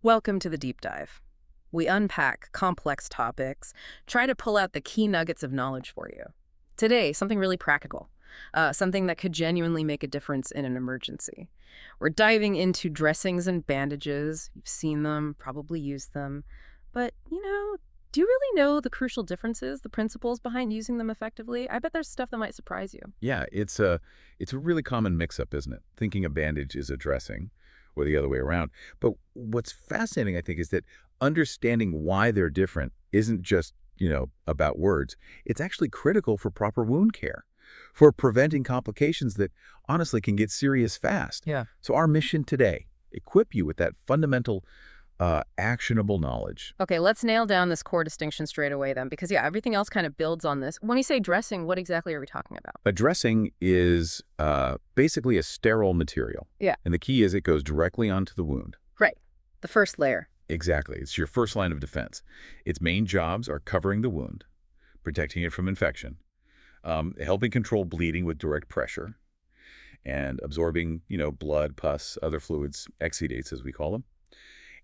Welcome to the deep dive. We unpack complex topics, try to pull out the key nuggets of knowledge for you. Today, something really practical, something that could genuinely make a difference in an emergency. We're diving into dressings and bandages. You've seen them, probably used them. But, do you really know the crucial differences, the principles behind using them effectively? I bet there's stuff that might surprise you. Yeah, it's a really common mix-up, isn't it? Thinking a bandage is a dressing, or the other way around. But what's fascinating, I think, is that understanding why they're different isn't just, about words. It's actually critical for proper wound care, for preventing complications that honestly can get serious fast. Yeah. So our mission today, equip you with that fundamental, actionable knowledge. Okay, let's nail down this core distinction straight away then, because yeah, everything else kind of builds on this. When you say dressing, what exactly are we talking about? A dressing is basically a sterile material. Yeah. And the key is it goes directly onto the wound. Right. The first layer. Exactly. It's your first line of defense. Its main jobs are covering the wound, protecting it from infection, helping control bleeding with direct pressure, and absorbing, blood, pus, other fluids, exudates as we call them.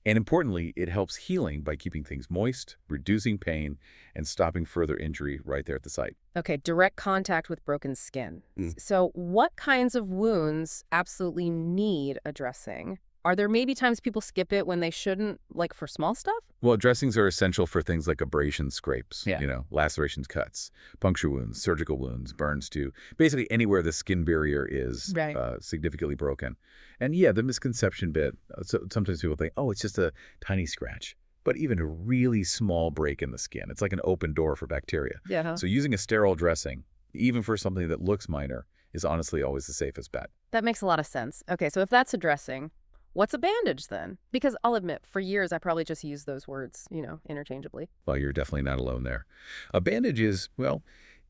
And importantly, it helps healing by keeping things moist, reducing pain, and stopping further injury right there at the site. Okay, direct contact with broken skin. So what kinds of wounds absolutely need a dressing? Are there maybe times people skip it when they shouldn't, like for small stuff? Well, dressings are essential for things like abrasions, scrapes, Yeah. lacerations, cuts, puncture wounds, surgical wounds, burns too. Basically anywhere the skin barrier is Right. significantly broken. And yeah, the misconception bit, so sometimes people think, oh, it's just a tiny scratch. But even a really small break in the skin, it's like an open door for bacteria. Yeah. Huh? So using a sterile dressing, even for something that looks minor, is honestly always the safest bet. That makes a lot of sense. Okay, so if that's a dressing, what's a bandage then? Because I'll admit, for years I probably just used those words, interchangeably. Well, you're definitely not alone there. A bandage is, well,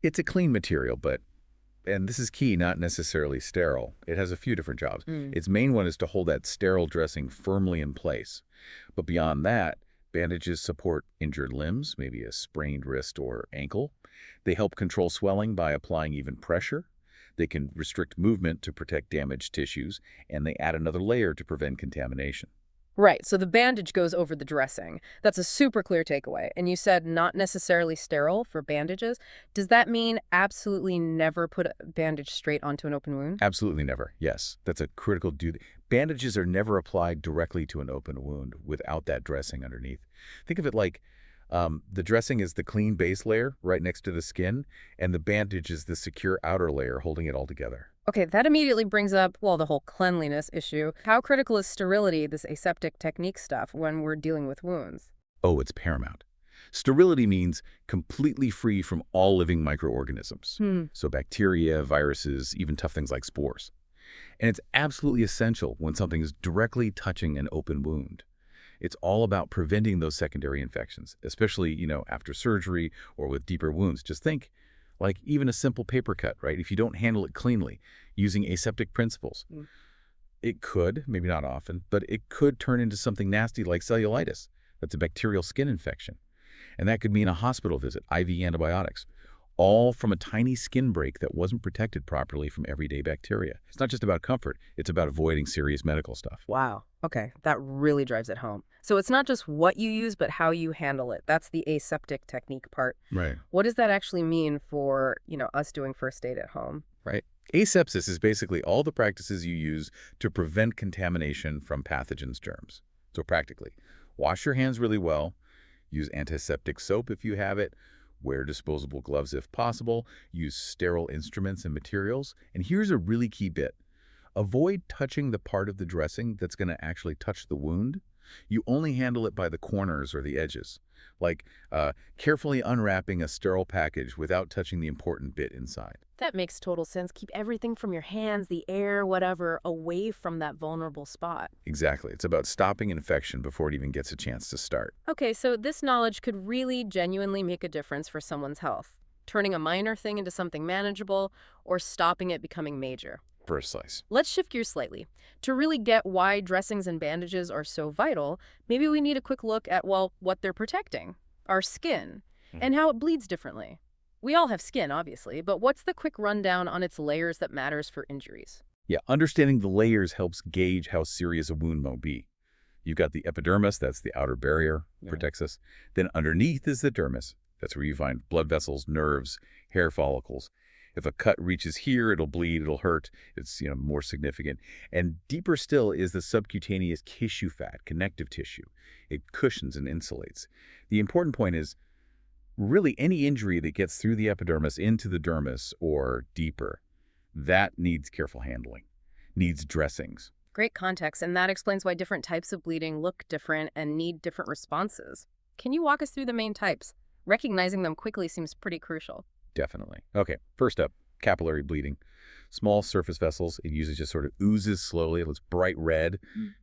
it's a clean material, and this is key, not necessarily sterile. It has a few different jobs. Its main one is to hold that sterile dressing firmly in place. But beyond that, bandages support injured limbs, maybe a sprained wrist or ankle. They help control swelling by applying even pressure. They can restrict movement to protect damaged tissues, and they add another layer to prevent contamination. Right, so the bandage goes over the dressing. That's a super clear takeaway. And you said not necessarily sterile for bandages. Does that mean absolutely never put a bandage straight onto an open wound? Absolutely never. Yes, that's a critical duty. Bandages are never applied directly to an open wound without that dressing underneath. Think of it like the dressing is the clean base layer right next to the skin, and the bandage is the secure outer layer holding it all together. Okay, that immediately brings up, well, the whole cleanliness issue. How critical is sterility, this aseptic technique stuff, when we're dealing with wounds? Oh, it's paramount. Sterility means completely free from all living microorganisms. So bacteria, viruses, even tough things like spores. And it's absolutely essential when something is directly touching an open wound. It's all about preventing those secondary infections, especially, after surgery or with deeper wounds. Just think, like even a simple paper cut, right? If you don't handle it cleanly, using aseptic principles, it could, maybe not often, but it could turn into something nasty like cellulitis. That's a bacterial skin infection. And that could mean a hospital visit, IV antibiotics, all from a tiny skin break that wasn't protected properly from everyday bacteria. It's not just about comfort, it's about avoiding serious medical stuff. Wow. Okay, that really drives it home. So it's not just what you use, but how you handle it. That's the aseptic technique part. Right. What does that actually mean for, us doing first aid at home? Right. Asepsis is basically all the practices you use to prevent contamination from pathogens, germs. So practically, wash your hands really well, use antiseptic soap if you have it, wear disposable gloves if possible, use sterile instruments and materials. And here's a really key bit. Avoid touching the part of the dressing that's going to actually touch the wound. You only handle it by the corners or the edges, like carefully unwrapping a sterile package without touching the important bit inside. That makes total sense. Keep everything from your hands, the air, whatever, away from that vulnerable spot. Exactly. It's about stopping infection before it even gets a chance to start. Okay, so this knowledge could really genuinely make a difference for someone's health, turning a minor thing into something manageable or stopping it becoming major. First slice. Let's shift gears slightly. To really get why dressings and bandages are so vital, maybe we need a quick look at, well, what they're protecting, our skin, and how it bleeds differently. We all have skin, obviously, but what's the quick rundown on its layers that matters for injuries? Yeah, understanding the layers helps gauge how serious a wound might be. You've got the epidermis, that's the outer barrier, protects us. Then underneath is the dermis. That's where you find blood vessels, nerves, hair follicles. If a cut reaches here, it'll bleed, it'll hurt. It's, more significant. And deeper still is the subcutaneous tissue fat, connective tissue. It cushions and insulates. The important point is really any injury that gets through the epidermis into the dermis or deeper, that needs careful handling, needs dressings. Great context, and that explains why different types of bleeding look different and need different responses. Can you walk us through the main types? Recognizing them quickly seems pretty crucial. Definitely. Okay, first up, capillary bleeding. Small surface vessels, it usually just sort of oozes slowly. It looks bright red,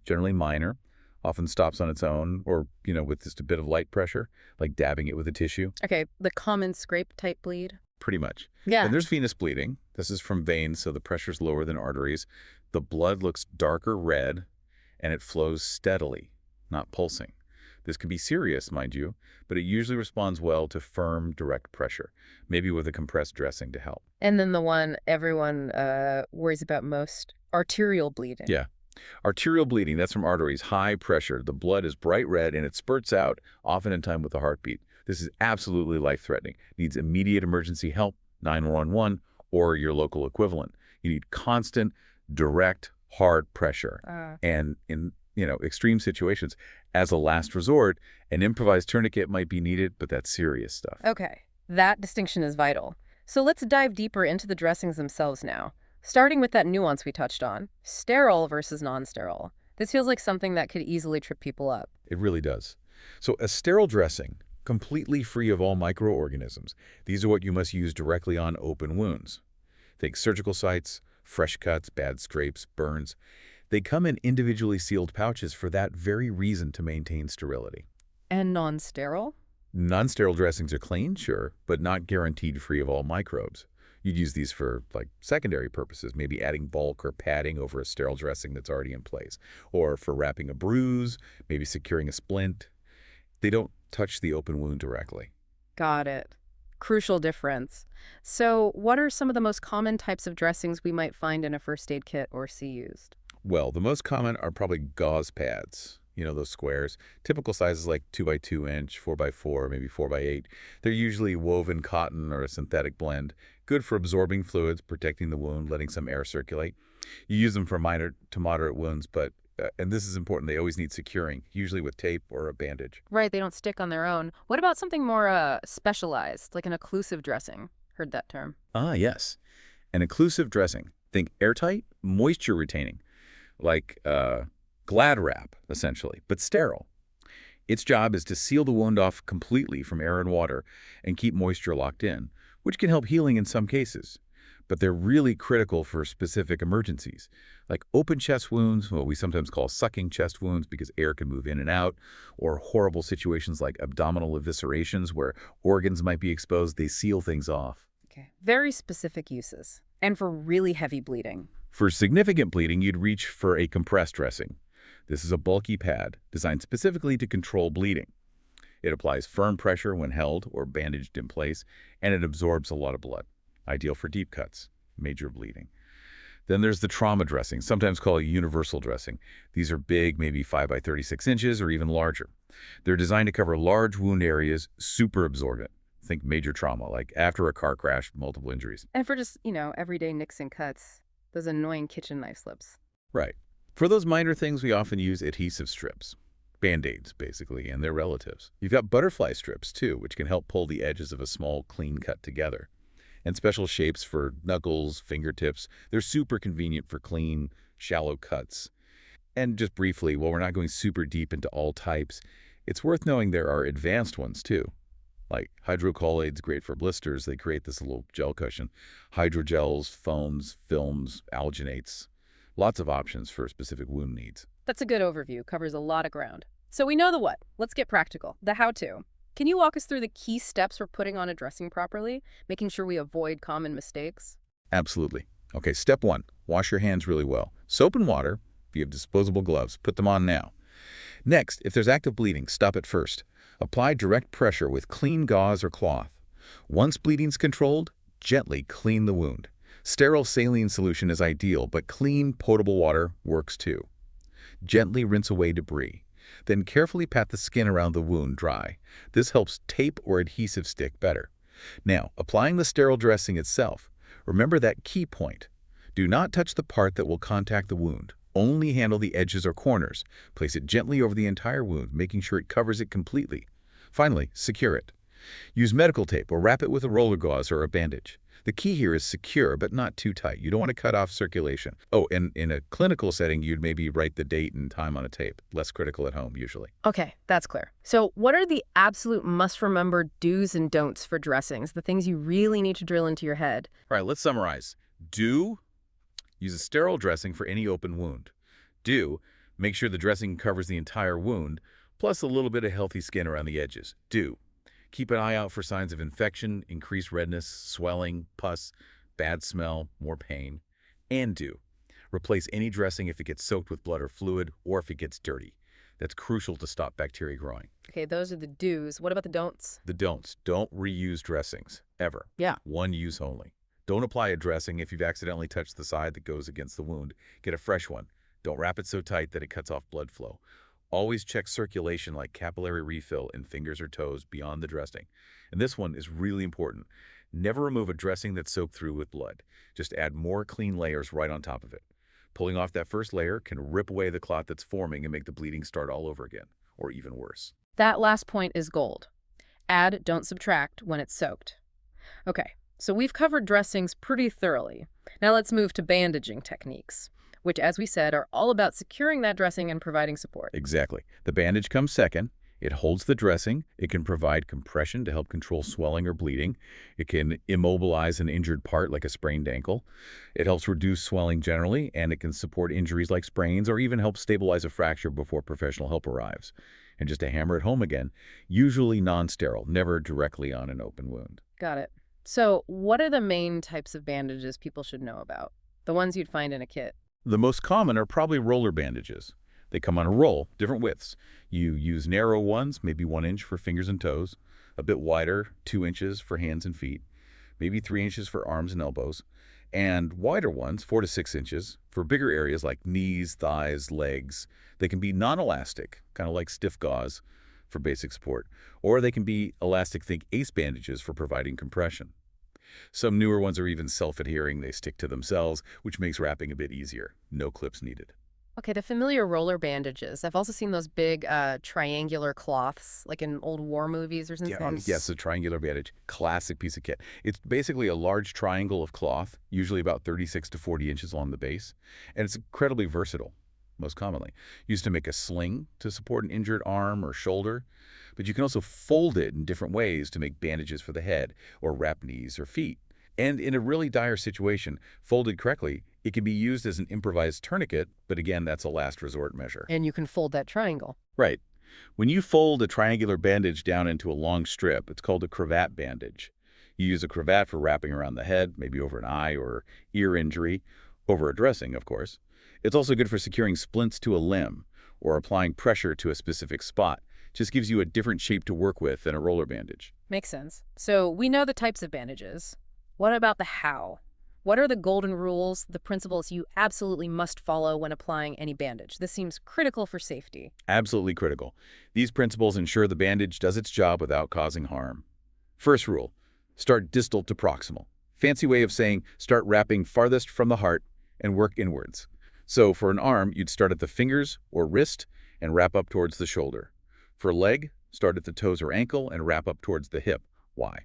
generally minor, often stops on its own or, with just a bit of light pressure, like dabbing it with a tissue. Okay, the common scrape type bleed? Pretty much. Yeah. And there's venous bleeding. This is from veins, so the pressure's lower than arteries. The blood looks darker red, and it flows steadily, not pulsing. This can be serious, mind you, but it usually responds well to firm, direct pressure, maybe with a compressed dressing to help. And then the one everyone worries about most, arterial bleeding. Yeah. Arterial bleeding, that's from arteries, high pressure. The blood is bright red, and it spurts out, often in time with a heartbeat. This is absolutely life-threatening. Needs immediate emergency help, 911, or your local equivalent. You need constant, direct, hard pressure. And in extreme situations, as a last resort, an improvised tourniquet might be needed, but that's serious stuff. Okay, that distinction is vital. So let's dive deeper into the dressings themselves now, starting with that nuance we touched on, sterile versus non-sterile. This feels like something that could easily trip people up. It really does. So a sterile dressing, completely free of all microorganisms, these are what you must use directly on open wounds. Think surgical sites, fresh cuts, bad scrapes, burns. They come in individually sealed pouches for that very reason, to maintain sterility. And non-sterile? Non-sterile dressings are clean, sure, but not guaranteed free of all microbes. You'd use these for, secondary purposes, maybe adding bulk or padding over a sterile dressing that's already in place, or for wrapping a bruise, maybe securing a splint. They don't touch the open wound directly. Got it. Crucial difference. So what are some of the most common types of dressings we might find in a first aid kit or see used? Well, the most common are probably gauze pads, those squares. Typical sizes like 2x2 inch, 4x4, maybe 4x8. They're usually woven cotton or a synthetic blend. Good for absorbing fluids, protecting the wound, letting some air circulate. You use them for minor to moderate wounds, but, and this is important, they always need securing, usually with tape or a bandage. Right, they don't stick on their own. What about something more specialized, like an occlusive dressing? Heard that term. Ah, yes. An occlusive dressing. Think airtight, moisture retaining, like Glad wrap, essentially, but sterile. Its job is to seal the wound off completely from air and water and keep moisture locked in, which can help healing in some cases. But they're really critical for specific emergencies, like open chest wounds, what we sometimes call sucking chest wounds because air can move in and out, or horrible situations like abdominal eviscerations where organs might be exposed. They seal things off. Okay. Very specific uses. And for really heavy bleeding. For significant bleeding, you'd reach for a compressed dressing. This is a bulky pad designed specifically to control bleeding. It applies firm pressure when held or bandaged in place, and it absorbs a lot of blood. Ideal for deep cuts, major bleeding. Then there's the trauma dressing, sometimes called a universal dressing. These are big, maybe 5x36 inches or even larger. They're designed to cover large wound areas, super absorbent. Think major trauma, like after a car crash, multiple injuries. And for just, everyday nicks and cuts, those annoying kitchen knife slips. Right. For those minor things, we often use adhesive strips. Band-aids, basically, and their relatives. You've got butterfly strips, too, which can help pull the edges of a small, clean cut together. And special shapes for knuckles, fingertips. They're super convenient for clean, shallow cuts. And just briefly, while we're not going super deep into all types, it's worth knowing there are advanced ones, too. Like hydrocolloids, great for blisters. They create this little gel cushion. Hydrogels, foams, films, alginates. Lots of options for specific wound needs. That's a good overview. Covers a lot of ground. So we know the what. Let's get practical. The how-to. Can you walk us through the key steps for putting on a dressing properly, making sure we avoid common mistakes? Absolutely. Okay, step 1. Wash your hands really well. Soap and water. If you have disposable gloves, put them on now. Next, if there's active bleeding, stop it first. Apply direct pressure with clean gauze or cloth. Once bleeding's controlled, gently clean the wound. Sterile saline solution is ideal, but clean, potable water works too. Gently rinse away debris. Then carefully pat the skin around the wound dry. This helps tape or adhesive stick better. Now, applying the sterile dressing itself, remember that key point. Do not touch the part that will contact the wound. Only handle the edges or corners. Place it gently over the entire wound, making sure it covers it completely. Finally, secure it. Use medical tape or wrap it with a roller gauze or a bandage. The key here is secure, but not too tight. You don't want to cut off circulation. Oh, and in a clinical setting, you'd maybe write the date and time on a tape. Less critical at home, usually. Okay, that's clear. So what are the absolute must-remember do's and don'ts for dressings, the things you really need to drill into your head? All right, let's summarize. Do, use a sterile dressing for any open wound. Do, make sure the dressing covers the entire wound, plus a little bit of healthy skin around the edges. Do, keep an eye out for signs of infection, increased redness, swelling, pus, bad smell, more pain. And do, replace any dressing if it gets soaked with blood or fluid or if it gets dirty. That's crucial to stop bacteria growing. Okay, those are the do's. What about the don'ts? The don'ts. Don't reuse dressings, ever. Yeah. One use only. Don't apply a dressing if you've accidentally touched the side that goes against the wound. Get a fresh one. Don't wrap it so tight that it cuts off blood flow. Always check circulation like capillary refill in fingers or toes beyond the dressing. And this one is really important. Never remove a dressing that's soaked through with blood. Just add more clean layers right on top of it. Pulling off that first layer can rip away the clot that's forming and make the bleeding start all over again, or even worse. That last point is gold. Add, don't subtract when it's soaked. Okay, so we've covered dressings pretty thoroughly. Now let's move to bandaging techniques, which, as we said, are all about securing that dressing and providing support. Exactly. The bandage comes second. It holds the dressing. It can provide compression to help control swelling or bleeding. It can immobilize an injured part like a sprained ankle. It helps reduce swelling generally, and it can support injuries like sprains or even help stabilize a fracture before professional help arrives. And just to hammer it home again, usually non-sterile, never directly on an open wound. Got it. So what are the main types of bandages people should know about? The ones you'd find in a kit? The most common are probably roller bandages. They come on a roll, different widths. You use narrow ones, maybe 1 inch for fingers and toes, a bit wider, 2 inches for hands and feet, maybe 3 inches for arms and elbows, and wider ones, 4 to 6 inches, for bigger areas like knees, thighs, legs. They can be non-elastic, kind of like stiff gauze for basic support, or they can be elastic, think ACE bandages for providing compression. Some newer ones are even self-adhering. They stick to themselves, which makes wrapping a bit easier. No clips needed. Okay, the familiar roller bandages. I've also seen those big triangular cloths, like in old war movies or something. Yes, a triangular bandage. Classic piece of kit. It's basically a large triangle of cloth, usually about 36 to 40 inches along the base, and it's incredibly versatile, most commonly. Used to make a sling to support an injured arm or shoulder, but you can also fold it in different ways to make bandages for the head or wrap knees or feet. And in a really dire situation, folded correctly, it can be used as an improvised tourniquet, but again, that's a last resort measure. And you can fold that triangle. Right. When you fold a triangular bandage down into a long strip, it's called a cravat bandage. You use a cravat for wrapping around the head, maybe over an eye or ear injury, over a dressing, of course. It's also good for securing splints to a limb or applying pressure to a specific spot. Just gives you a different shape to work with than a roller bandage. Makes sense. So we know the types of bandages. What about the how? What are the golden rules, the principles you absolutely must follow when applying any bandage? This seems critical for safety. Absolutely critical. These principles ensure the bandage does its job without causing harm. First rule, start distal to proximal. Fancy way of saying start wrapping farthest from the heart and work inwards. So for an arm, you'd start at the fingers or wrist and wrap up towards the shoulder. For a leg, start at the toes or ankle and wrap up towards the hip. Why?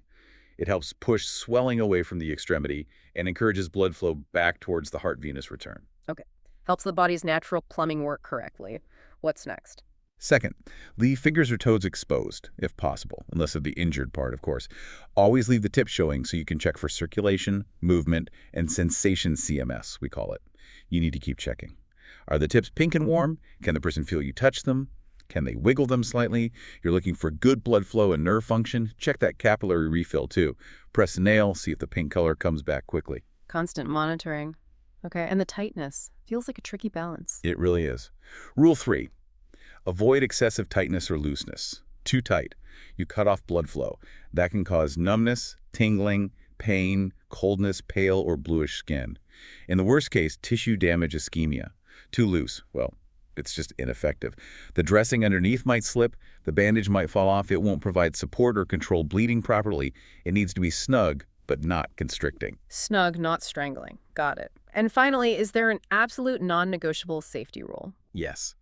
It helps push swelling away from the extremity and encourages blood flow back towards the heart venous return. Okay. Helps the body's natural plumbing work correctly. What's next? Second, leave fingers or toes exposed, if possible, unless of the injured part, of course. Always leave the tip showing so you can check for circulation, movement, and sensation CMS, we call it. You need to keep checking. Are the tips pink and warm? Can the person feel you touch them? Can they wiggle them slightly? You're looking for good blood flow and nerve function? Check that capillary refill too. Press the nail, see if the pink color comes back quickly. Constant monitoring. Okay, and the tightness. Feels like a tricky balance. It really is. Rule 3. Avoid excessive tightness or looseness. Too tight. You cut off blood flow. That can cause numbness, tingling, pain, coldness, pale or bluish skin. In the worst case, tissue damage ischemia. Too loose, well, It's just ineffective. The dressing underneath might slip, the bandage might fall off, it won't provide support or control bleeding properly. It needs to be snug, but not constricting. Snug, not strangling. Got it. And finally, is there an absolute non-negotiable safety rule? Yes.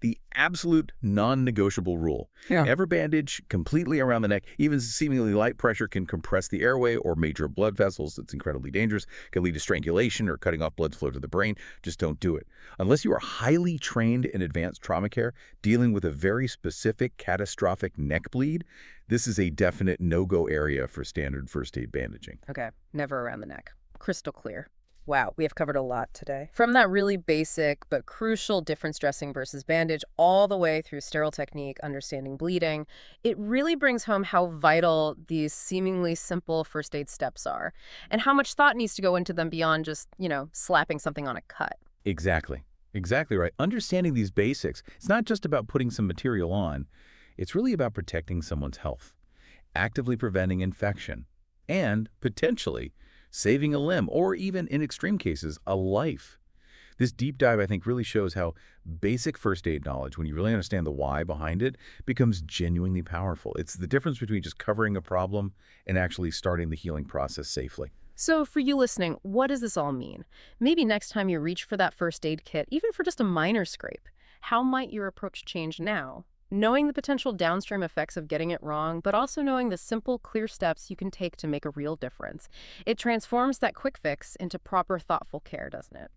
The absolute non-negotiable rule. Yeah. Ever bandage completely around the neck, even seemingly light pressure can compress the airway or major blood vessels. It's incredibly dangerous. Can lead to strangulation or cutting off blood flow to the brain. Just don't do it. Unless you are highly trained in advanced trauma care, dealing with a very specific catastrophic neck bleed, this is a definite no-go area for standard first aid bandaging. Okay, never around the neck. Crystal clear. Wow, we have covered a lot today. From that really basic but crucial difference dressing versus bandage all the way through sterile technique, understanding bleeding, it really brings home how vital these seemingly simple first aid steps are and how much thought needs to go into them beyond just, slapping something on a cut. Exactly. Exactly right. Understanding these basics, it's not just about putting some material on. It's really about protecting someone's health, actively preventing infection, and potentially saving a limb, or even, in extreme cases, a life. This deep dive, I think, really shows how basic first aid knowledge, when you really understand the why behind it, becomes genuinely powerful. It's the difference between just covering a problem and actually starting the healing process safely. So for you listening, what does this all mean? Maybe next time you reach for that first aid kit, even for just a minor scrape, how might your approach change now? Knowing the potential downstream effects of getting it wrong, but also knowing the simple, clear steps you can take to make a real difference. It transforms that quick fix into proper, thoughtful care, doesn't it?